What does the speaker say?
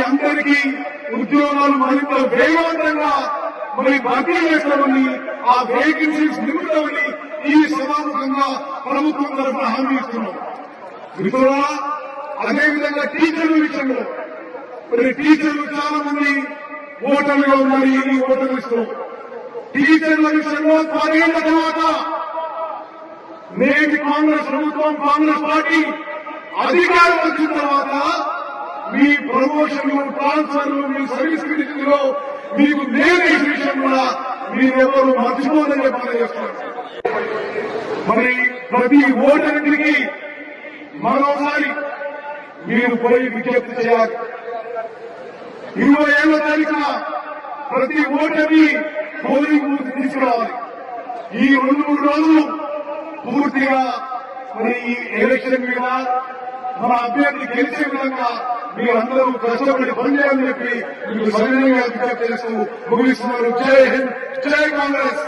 అందరికీ ఉద్యోగాలు మరింత వేగవంతంగా భర్తీ చేస్తామని, ఆ వేకెన్సీస్ నింపుతామని ఈ సభాముఖంగా ప్రభుత్వం తరఫున హామీ ఇస్తున్నాం. మిత్రులారా, అదేవిధంగా టీచర్ల విషయంలో టీచర్లు చాలా మంది ఓటర్లుగా ఉన్నారు. ఈ ఓటర్ లిస్టులో టీచర్ల విషయంలో 10 ఏళ్ల తర్వాత నేటి కాంగ్రెస్ ప్రభుత్వం, కాంగ్రెస్ పార్టీ అధికారం వచ్చిన తర్వాత మీ ప్రమోషన్లు, ట్రాన్స్ఫర్లు, మీ సర్వీస్ క్రిటికల్లో మీకు నేనే విషయం కూడా మీరెవరు మర్చిపోదని చెప్పాలని చేస్తున్నారు. ప్రతి ఓటర్కి మరోసారి మీరు పోయి విజ్ఞప్తి చేయాలి. 27వ తారీఖున ప్రతి ఓటర్ని పోలింగ్ బూత్ తీసుకురావాలి. ఈ 2-3 రోజులు పూర్తిగా ఈ ఎలక్షన్ మీద మన అభ్యర్థి గెలిచే విధంగా మీరందరూ కష్టపడి పనిచేయాలని చెప్పి మీకు సవినయంగా విజ్ఞప్తి చేస్తూ ముగిస్తున్నారు. జై హింద్, జై కాంగ్రెస్.